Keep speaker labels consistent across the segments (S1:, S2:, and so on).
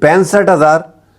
S1: 65,000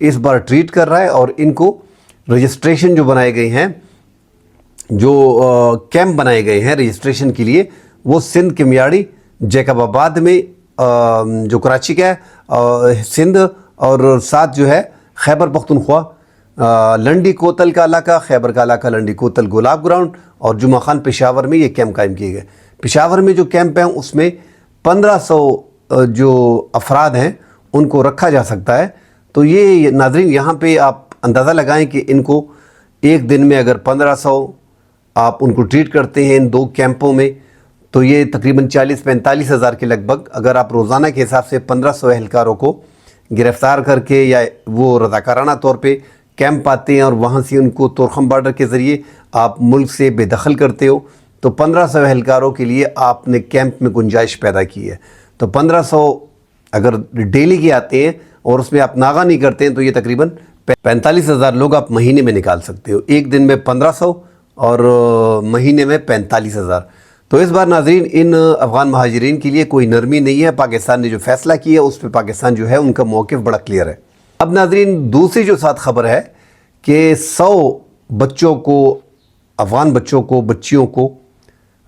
S1: اس بار treat کر رہا ہے، اور ان کو رجسٹریشن جو بنائے گئے ہیں، جو کیمپ بنائے گئے ہیں رجسٹریشن کے لیے، وہ سندھ کے میاڑی، جیکب آباد میں جو کراچی کا ہے سندھ، اور ساتھ جو ہے خیبر پختونخوا لنڈی کوتل کا علاقہ، خیبر کا علاقہ لنڈی کوتل گلاب گراؤنڈ، اور جمعہ خان پشاور میں یہ کیمپ قائم کیے گئے۔ پشاور میں جو کیمپ ہیں اس میں 1500 جو افراد ہیں ان کو رکھا جا سکتا ہے۔ تو یہ ناظرین یہاں پہ آپ اندازہ لگائیں کہ ان کو ایک دن میں اگر 1500 آپ ان کو ٹریٹ کرتے ہیں ان 2 کیمپوں میں، تو یہ تقریباً 40-45 ہزار کے لگ بھگ، اگر آپ روزانہ کے حساب سے 1500 اہلکاروں کو گرفتار کر کے، یا وہ رضاکارانہ طور پہ کیمپ آتے ہیں اور وہاں سے ان کو طورخم بارڈر کے ذریعے آپ ملک سے بے دخل کرتے ہو، تو 1500 اہلکاروں کے لیے آپ نے کیمپ میں گنجائش پیدا کی ہے۔ تو 1500 اگر ڈیلی کے آتے ہیں اور اس میں آپ ناغہ نہیں کرتے ہیں، تو یہ تقریباً 45,000 لوگ آپ مہینے میں نکال سکتے ہو، ایک دن میں 1500 اور مہینے میں 45,000۔ تو اس بار ناظرین ان افغان مہاجرین کے لیے کوئی نرمی نہیں ہے، پاکستان نے جو فیصلہ کیا ہے اس پہ پاکستان جو ہے ان کا موقف بڑا کلیئر ہے۔ اب ناظرین دوسری جو ساتھ خبر ہے کہ 100 بچوں کو، افغان بچوں کو، بچیوں کو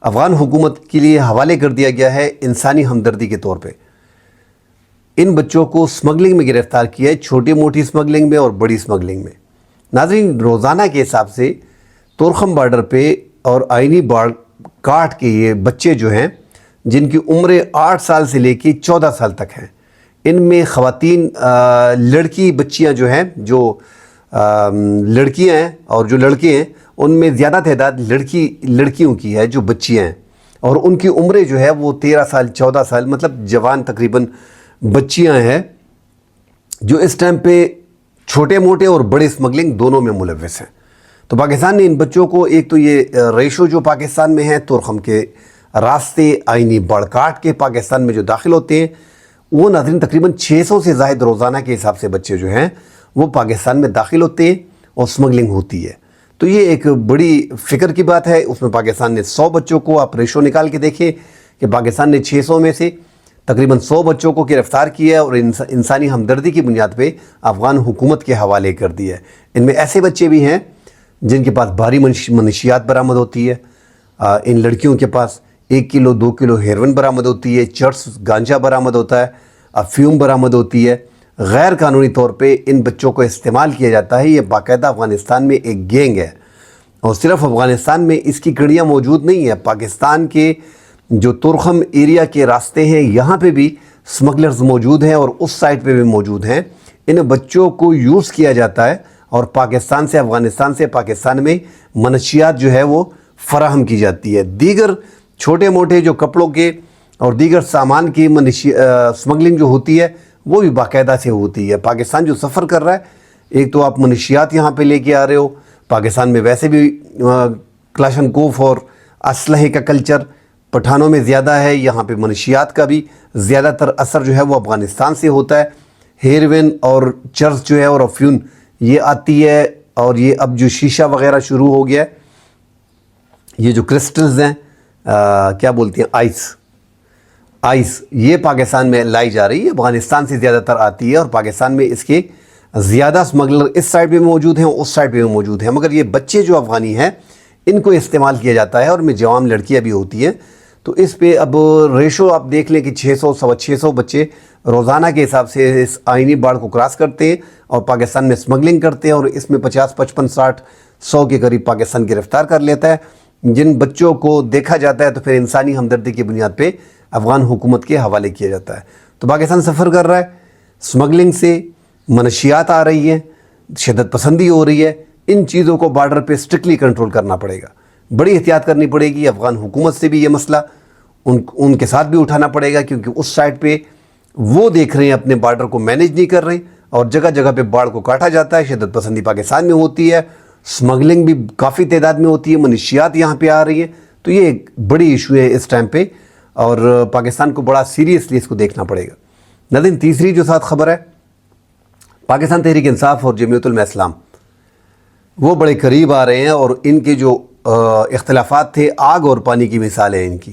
S1: افغان حکومت کے لیے حوالے کر دیا گیا ہے انسانی ہمدردی کے طور پہ۔ ان بچوں کو سمگلنگ میں گرفتار کیا ہے، چھوٹی موٹی سمگلنگ میں اور بڑی سمگلنگ میں۔ ناظرین روزانہ کے حساب سے طورخم بارڈر پہ اور آئینی باڑ کاٹ کے یہ بچے جو ہیں، جن کی عمریں 8 سال سے لے کے 14 سال تک ہیں، ان میں خواتین لڑکی بچیاں جو ہیں، جو لڑکیاں ہیں اور جو لڑکے ہیں، ان میں زیادہ تعداد لڑکیوں کی ہے جو بچیاں ہیں، اور ان کی عمریں جو ہے وہ 13 سال 14 سال، مطلب جوان تقریباً بچیاں ہیں، جو اس ٹائم پہ چھوٹے موٹے اور بڑے سمگلنگ دونوں میں ملوث ہیں۔ تو پاکستان نے ان بچوں کو، ایک تو یہ ریشو جو پاکستان میں ہے طورخم کے راستے آئینی بڑ کاٹ کے پاکستان میں جو داخل ہوتے ہیں، وہ ناظرین تقریباً 600 سے زائد روزانہ کے حساب سے بچے جو ہیں وہ پاکستان میں داخل ہوتے ہیں اور سمگلنگ ہوتی ہے۔ تو یہ ایک بڑی فکر کی بات ہے۔ اس میں پاکستان نے 100 بچوں کو، آپ ریشو نکال کے دیکھیں کہ پاکستان نے 600 میں سے تقریباً 100 بچوں کو گرفتار کیا ہے اور انسانی ہمدردی کی بنیاد پہ افغان حکومت کے حوالے کر دیا ہے۔ ان میں ایسے بچے بھی ہیں جن کے پاس بھاری منشیات برآمد ہوتی ہے، ان لڑکیوں کے پاس 1 کلو 2 کلو ہیروئن برآمد ہوتی ہے، چرس گانجا برآمد ہوتا ہے، افیون برآمد ہوتی ہے، غیر قانونی طور پہ ان بچوں کو استعمال کیا جاتا ہے۔ یہ باقاعدہ افغانستان میں ایک گینگ ہے، اور صرف افغانستان میں اس کی کڑیاں موجود نہیں ہیں، پاکستان کے جو طورخم ایریا کے راستے ہیں یہاں پہ بھی سمگلرز موجود ہیں، اور اس سائٹ پہ بھی موجود ہیں۔ ان بچوں کو یوز کیا جاتا ہے اور پاکستان سے، افغانستان سے پاکستان میں منشیات جو ہے وہ فراہم کی جاتی ہے۔ دیگر چھوٹے موٹے جو کپڑوں کے اور دیگر سامان کی سمگلنگ جو ہوتی ہے وہ بھی باقاعدہ سے ہوتی ہے۔ پاکستان جو سفر کر رہا ہے، ایک تو آپ منشیات یہاں پہ لے کے آ رہے ہو، پاکستان میں ویسے بھی کلاشن کوف اور اسلحے کا کلچر پٹھانوں میں زیادہ ہے، یہاں پہ منشیات کا بھی زیادہ تر اثر جو ہے وہ افغانستان سے ہوتا ہے۔ ہیروئن اور چرس جو ہے اور افیون یہ آتی ہے، اور یہ اب جو شیشہ وغیرہ شروع ہو گیا ہے، یہ جو کرسٹلز ہیں، کیا بولتی ہیں، آئس، یہ پاکستان میں لائی جا رہی ہے، افغانستان سے زیادہ تر آتی ہے، اور پاکستان میں اس کے زیادہ سمگلر اس سائڈ پہ موجود ہیں، اس سائڈ پہ بھی موجود ہیں، مگر یہ بچے جو افغانی ہیں ان کو استعمال کیا جاتا ہے، اور میں جوان لڑکیاں بھی ہوتی ہیں۔ تو اس پہ اب ریشو آپ دیکھ لیں کہ 600 650 بچے روزانہ کے حساب سے اس آئینی باڑ کو کراس کرتے ہیں اور پاکستان میں سمگلنگ کرتے ہیں، اور اس میں 50 55 60 100 کے قریب پاکستان گرفتار کر لیتا ہے۔ جن بچوں کو دیکھا جاتا ہے تو پھر انسانی ہمدردی کی بنیاد پہ افغان حکومت کے حوالے کیا جاتا ہے۔ تو پاکستان سفر کر رہا ہے، سمگلنگ سے منشیات آ رہی ہیں، شدت پسندی ہو رہی ہے، ان چیزوں کو بارڈر پہ سٹرکٹلی کنٹرول کرنا پڑے گا، بڑی احتیاط کرنی پڑے گی۔ افغان حکومت سے بھی یہ مسئلہ ان کے ساتھ بھی اٹھانا پڑے گا، کیونکہ اس سائڈ پہ وہ دیکھ رہے ہیں اپنے بارڈر کو مینیج نہیں کر رہے، اور جگہ جگہ پہ باڑ کو کاٹا جاتا ہے، شدت پسندی پاکستان میں ہوتی ہے، سمگلنگ بھی کافی تعداد میں ہوتی ہے، منشیات یہاں پہ آ رہی ہیں۔ تو یہ ایک بڑی ایشو ہے اس ٹائم پہ، اور پاکستان کو بڑا سیریسلی اس کو دیکھنا پڑے گا۔ ناظرین تیسری جو ساتھ خبر ہے، پاکستان تحریک انصاف اور جمعیت علماء اسلام وہ بڑے قریب آ رہے ہیں، اور ان کے جو اختلافات تھے آگ اور پانی کی مثال ہے ان کی،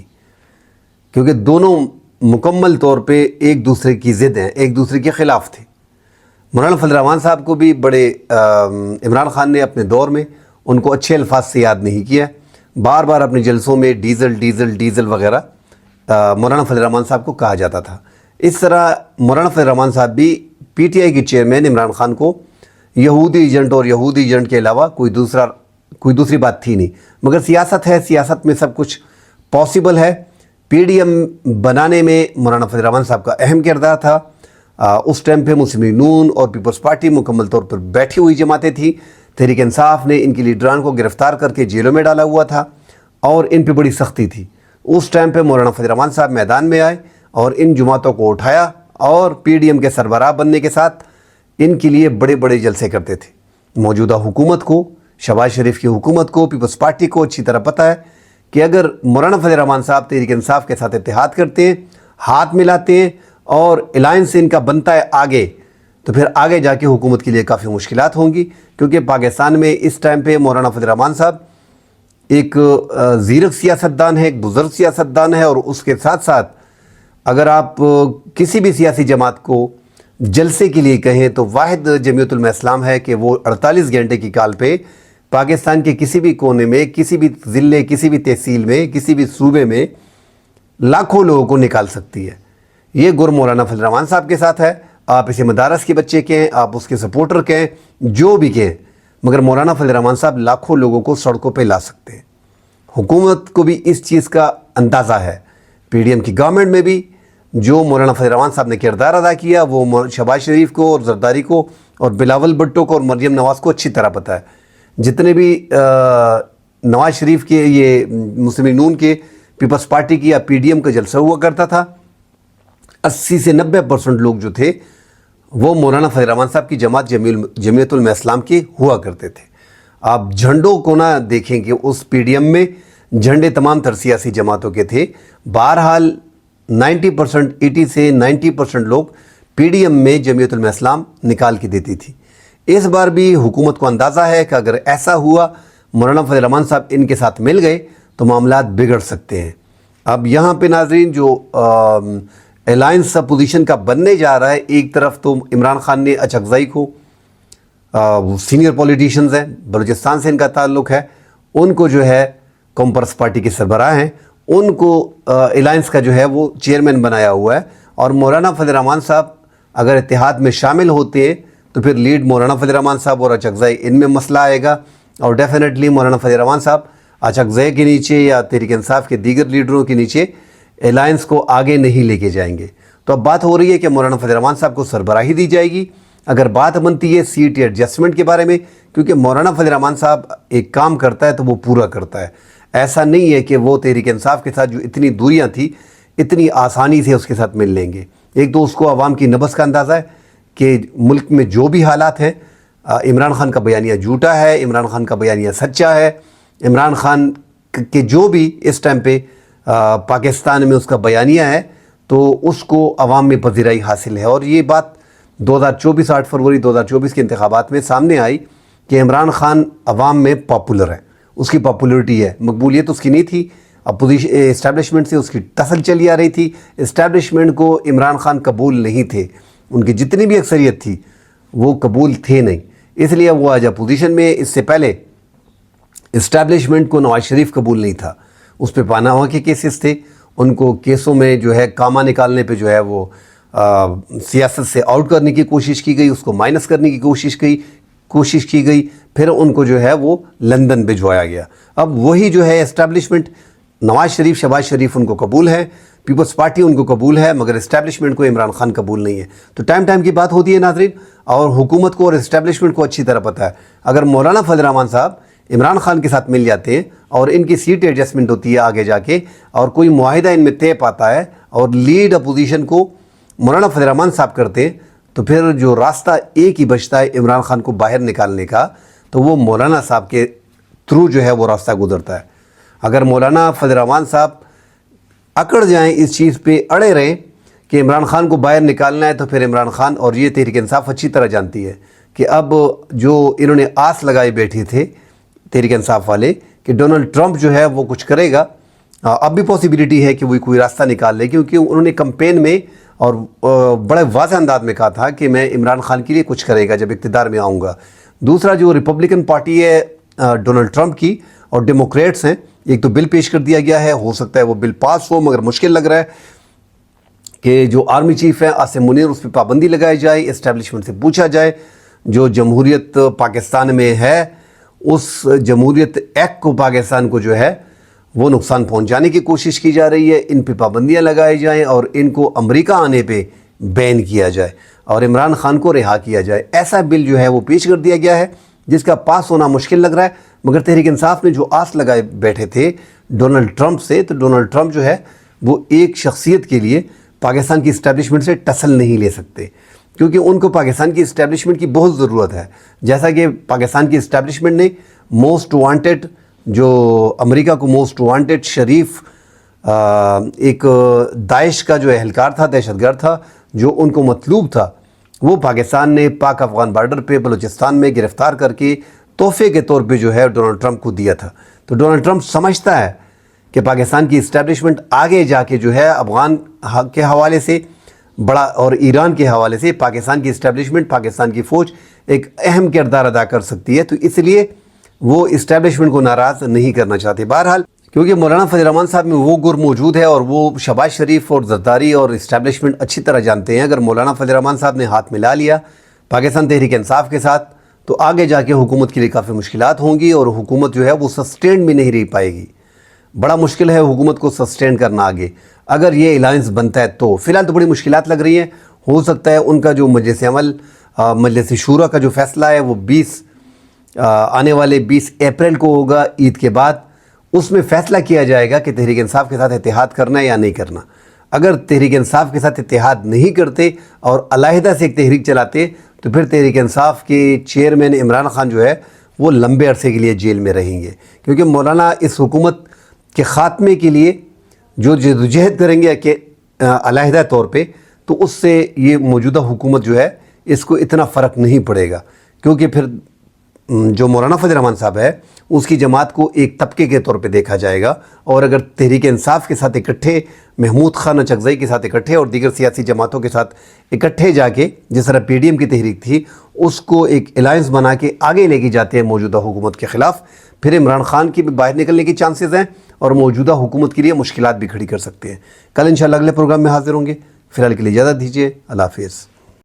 S1: کیونکہ دونوں مکمل طور پہ ایک دوسرے کی ضد ہیں، ایک دوسرے کے خلاف تھے۔ مولانا فضل الرحمان صاحب کو بھی بڑے عمران خان نے اپنے دور میں ان کو اچھے الفاظ سے یاد نہیں کیا، بار بار اپنے جلسوں میں ڈیزل ڈیزل ڈیزل وغیرہ مولانا فضل الرحمان صاحب کو کہا جاتا تھا۔ اس طرح مولانا فضل الرحمان صاحب بھی پی ٹی آئی کے چیئرمین عمران خان کو یہودی ایجنٹ اور یہودی ایجنٹ کے علاوہ کوئی دوسری بات تھی نہیں، مگر سیاست ہے، سیاست میں سب کچھ پاسبل ہے۔ پی ڈی ایم بنانے میں مولانا فضل الرحمان صاحب کا اہم کردار تھا۔ اس ٹائم پہ مسلم لیگ نون اور پیپلز پارٹی مکمل طور پر بیٹھی ہوئی جماعتیں تھیں۔ تحریک انصاف نے ان کے لیڈران کو گرفتار کر کے جیلوں میں ڈالا ہوا تھا اور ان پہ بڑی سختی تھی۔ اس ٹائم پہ مولانا فضل الرحمان صاحب میدان میں آئے اور ان جماعتوں کو اٹھایا اور پی ڈی ایم کے سربراہ بننے کے ساتھ ان کے لیے بڑے بڑے جلسے کرتے تھے۔ موجودہ حکومت کو، شہباز شریف کی حکومت کو، پیپلز پارٹی کو اچھی طرح پتہ ہے کہ اگر مولانا فضل الرحمان صاحب تحریک انصاف کے ساتھ اتحاد کرتے ہیں، ہاتھ ملاتے ہیں اور الائنس ان کا بنتا ہے آگے، تو پھر آگے جا کے حکومت کے لیے کافی مشکلات ہوں گی، کیونکہ پاکستان میں اس ٹائم پہ مولانا فضل الرحمان صاحب ایک زیرک سیاستدان ہے، ایک بزرگ سیاستدان ہے، اور اس کے ساتھ ساتھ اگر آپ کسی بھی سیاسی جماعت کو جلسے کے لیے کہیں تو واحد جمعیت علماء اسلام ہے کہ وہ 48 گھنٹے کی کال پہ پاکستان کے کسی بھی کونے میں، کسی بھی ضلع، کسی بھی تحصیل میں، کسی بھی صوبے میں لاکھوں لوگوں کو نکال سکتی ہے۔ یہ گر مولانا فضل الرحمان صاحب کے ساتھ ہے۔ آپ اسے مدارس کے بچے کہیں، آپ اس کے سپورٹر کہیں، جو بھی کہیں، مگر مولانا فضل الرحمان صاحب لاکھوں لوگوں کو سڑکوں پہ لا سکتے ہیں۔ حکومت کو بھی اس چیز کا اندازہ ہے۔ پی ڈی ایم کی گورنمنٹ میں بھی جو مولانا فضل الرحمان صاحب نے کردار ادا کیا وہ شہباز شریف کو اور زرداری کو اور بلاول بھٹو کو اور مریم نواز کو اچھی طرح پتہ ہے۔ جتنے بھی نواز شریف کے، یہ مسلم لیگ نون کے، پیپلز پارٹی کی یا پی ڈی ایم کا جلسہ ہوا کرتا تھا، 80 سے 90% لوگ جو تھے وہ مولانا فضل الرحمان صاحب کی جماعت جمعیت علماء اسلام کے ہوا کرتے تھے۔ آپ جھنڈوں کو نہ دیکھیں کہ اس پی ڈی ایم میں جھنڈے تمام تر سیاسی جماعتوں کے تھے۔ بہرحال 80 سے 90% لوگ پی ڈی ایم میں جمعیت علماء اسلام نکال کے دیتی تھی۔ اس بار بھی حکومت کو اندازہ ہے کہ اگر ایسا ہوا، مولانا فضل الرحمان صاحب ان کے ساتھ مل گئے تو معاملات بگڑ سکتے ہیں۔ اب یہاں پہ ناظرین جو الائنس اپوزیشن کا بننے جا رہا ہے، ایک طرف تو عمران خان نے اچکزئی کو، سینئر پولیٹیشنز ہیں، بلوچستان سے ان کا تعلق ہے، ان کو جو ہے کامپرس پارٹی کے سربراہ ہیں، ان کو الائنس کا جو ہے وہ چیئرمین بنایا ہوا ہے، اور مولانا فضل الرحمان صاحب اگر اتحاد میں شامل ہوتے ہیں تو پھر لیڈ مولانا فضل الرحمان صاحب اور اچکزئی ان میں مسئلہ آئے گا، اور ڈیفینیٹلی مولانا فضل الرحمان صاحب اچکزئی کے نیچے یا تحریک انصاف کے دیگر لیڈروں کے نیچے الائنس کو آگے نہیں لے کے جائیں گے۔ تو اب بات ہو رہی ہے کہ مولانا فضل الرحمان صاحب کو سربراہی دی جائے گی۔ اگر بات بنتی ہے سیٹ ایڈجسٹمنٹ کے بارے میں، کیونکہ مولانا فضل الرحمان صاحب ایک کام کرتا ہے تو وہ پورا کرتا ہے۔ ایسا نہیں ہے کہ وہ تحریک انصاف کے ساتھ جو اتنی دوریاں تھیں اتنی آسانی سے اس کے ساتھ مل لیں گے۔ ایک تو اس کو عوام کی نبض کا اندازہ ہے کہ ملک میں جو بھی حالات ہیں، عمران خان کا بیانیہ جھوٹا ہے، عمران خان کا بیانیہ سچا ہے، عمران خان کے جو بھی اس ٹائم پہ پاکستان میں اس کا بیانیہ ہے تو اس کو عوام میں پذیرائی حاصل ہے۔ اور یہ بات 8 فروری 2024 کے انتخابات میں سامنے آئی کہ عمران خان عوام میں پاپولر ہے، اس کی پاپولرٹی ہے، مقبولیت اس کی نہیں تھی۔ اپوزیشن اسٹیبلشمنٹ سے اس کی ٹسل چلی آ رہی تھی، اسٹیبلشمنٹ کو عمران خان قبول نہیں تھے، ان کی جتنی بھی اکثریت تھی وہ قبول تھے نہیں، اس لیے وہ آج اپوزیشن میں۔ اس سے پہلے اسٹیبلشمنٹ کو نواز شریف قبول نہیں تھا، اس پہ پاناما کے کیسز تھے، ان کو کیسوں میں جو ہے کامہ نکالنے پہ جو ہے وہ سیاست سے آؤٹ کرنے کی کوشش کی گئی، اس کو مائنس کرنے کی کوشش کی گئی، پھر ان کو جو ہے وہ لندن بھجوایا گیا۔ اب وہی جو ہے اسٹیبلشمنٹ، نواز شریف، شہباز شریف ان کو قبول ہے، پیپلز پارٹی ان کو قبول ہے، مگر اسٹیبلشمنٹ کو عمران خان قبول نہیں ہے۔ تو ٹائم کی بات ہوتی ہے ناظرین، اور حکومت کو اور اسٹیبلشمنٹ کو اچھی طرح پتہ ہے اگر مولانا فضل الرحمان صاحب عمران خان کے ساتھ مل جاتے ہیں اور ان کی سیٹ ایڈجسٹمنٹ ہوتی ہے آگے جا کے، اور کوئی معاہدہ ان میں طے پاتا ہے اور لیڈ اپوزیشن کو مولانا فضل الرحمان صاحب کرتے ہیں، تو پھر جو راستہ ایک ہی بچتا ہے عمران خان کو باہر نکالنے کا، تو وہ مولانا صاحب کے تھرو جو ہے وہ راستہ گزرتا ہے۔ اگر مولانا فضل الرحمان صاحب اکڑ جائیں، اس چیز پہ اڑے رہیں کہ عمران خان کو باہر نکالنا ہے، تو پھر عمران خان اور یہ تحریک انصاف اچھی طرح جانتی ہے کہ اب جو انہوں نے آس لگائے بیٹھے تھے تحریک انصاف والے کہ ڈونلڈ ٹرمپ جو ہے وہ کچھ کرے گا، اب بھی پاسبلٹی ہے کہ وہ کوئی راستہ نکال لے، کیونکہ انہوں نے کمپین میں اور بڑے واضح انداز میں کہا تھا کہ میں عمران خان کے لیے کچھ کرے گا جب اقتدار میں آؤں گا. دوسرا جو ریپبلکن پارٹی ہے ڈونلڈ ٹرمپ کی اور ڈیموکریٹس ہیں، ایک تو بل پیش کر دیا گیا ہے، ہو سکتا ہے وہ بل پاس ہو، مگر مشکل لگ رہا ہے کہ جو آرمی چیف ہے عاصم منیر اس پہ پابندی لگائی جائے، اسٹیبلشمنٹ سے پوچھا جائے جو جمہوریت پاکستان میں ہے اس جمہوریت ایکٹ کو پاکستان کو جو ہے وہ نقصان پہنچانے کی کوشش کی جا رہی ہے، ان پہ پابندیاں لگائی جائیں اور ان کو امریکہ آنے پہ بین کیا جائے اور عمران خان کو رہا کیا جائے. ایسا بل جو ہے وہ پیش کر دیا گیا ہے جس کا پاس ہونا مشکل لگ رہا ہے. مگر تحریک انصاف نے جو آس لگائے بیٹھے تھے ڈونلڈ ٹرمپ سے، تو ڈونلڈ ٹرمپ جو ہے وہ ایک شخصیت کے لیے پاکستان کی اسٹیبلشمنٹ سے ٹسل نہیں لے سکتے، کیونکہ ان کو پاکستان کی اسٹیبلشمنٹ کی بہت ضرورت ہے. جیسا کہ پاکستان کی اسٹیبلشمنٹ نے موسٹ وانٹڈ، جو امریکہ کو موسٹ وانٹڈ شریف ایک داعش کا جو اہلکار تھا، دہشت گرد تھا، جو ان کو مطلوب تھا، وہ پاکستان نے پاک افغان بارڈر پہ بلوچستان میں گرفتار کر کے تحفے کے طور پہ جو ہے ڈونلڈ ٹرمپ کو دیا تھا. تو ڈونلڈ ٹرمپ سمجھتا ہے کہ پاکستان کی اسٹیبلشمنٹ آگے جا کے جو ہے افغان حق کے حوالے سے بڑا اور ایران کے حوالے سے پاکستان کی اسٹیبلشمنٹ، پاکستان کی فوج ایک اہم کردار ادا کر سکتی ہے. تو اس لیے وہ اسٹیبلشمنٹ کو ناراض نہیں کرنا چاہتے. بہرحال کیونکہ مولانا فضل الرحمان صاحب میں وہ گر موجود ہے اور وہ شہباز شریف اور زرداری اور اسٹیبلشمنٹ اچھی طرح جانتے ہیں. اگر مولانا فضل الرحمان صاحب نے ہاتھ ملا لیا پاکستان تحریک انصاف کے ساتھ تو آگے جا کے حکومت کے لیے کافی مشکلات ہوں گی اور حکومت جو ہے وہ سسٹین بھی نہیں رہ پائے گی. بڑا مشکل ہے حکومت کو سسٹین کرنا آگے اگر یہ الائنس بنتا ہے تو. فی الحال تو بڑی مشکلات لگ رہی ہیں. ہو سکتا ہے ان کا جو مجلس عمل، مجلس شورا کا جو فیصلہ ہے وہ آنے والے 20 اپریل کو ہوگا، عید کے بعد. اس میں فیصلہ کیا جائے گا کہ تحریک انصاف کے ساتھ اتحاد کرنا ہے یا نہیں کرنا. اگر تحریک انصاف کے ساتھ اتحاد نہیں کرتے اور علیحدہ سے ایک تحریک چلاتے تو پھر تحریک انصاف کے چیئرمین عمران خان جو ہے وہ لمبے عرصے کے لیے جیل میں رہیں گے، کیونکہ مولانا اس حکومت کے خاتمے کے لیے جو جدوجہد کریں گے کہ علیحدہ طور پہ، تو اس سے یہ موجودہ حکومت جو ہے اس کو اتنا فرق نہیں پڑے گا، کیونکہ پھر جو مولانا فضل الرحمان صاحب ہے اس کی جماعت کو ایک طبقے کے طور پہ دیکھا جائے گا. اور اگر تحریک انصاف کے ساتھ اکٹھے، محمود خان اچکزئی کے ساتھ اکٹھے اور دیگر سیاسی جماعتوں کے ساتھ اکٹھے جا کے، جس طرح پی ڈی ایم کی تحریک تھی، اس کو ایک الائنس بنا کے آگے لے کے جاتے ہیں موجودہ حکومت کے خلاف، پھر عمران خان کی بھی باہر نکلنے کی چانسز ہیں اور موجودہ حکومت کے لیے مشکلات بھی کھڑی کر سکتے ہیں. کل انشاءاللہ اگلے پروگرام میں حاضر ہوں گے. فی الحال کے لیے اجازت دیجیے. اللہ حافظ.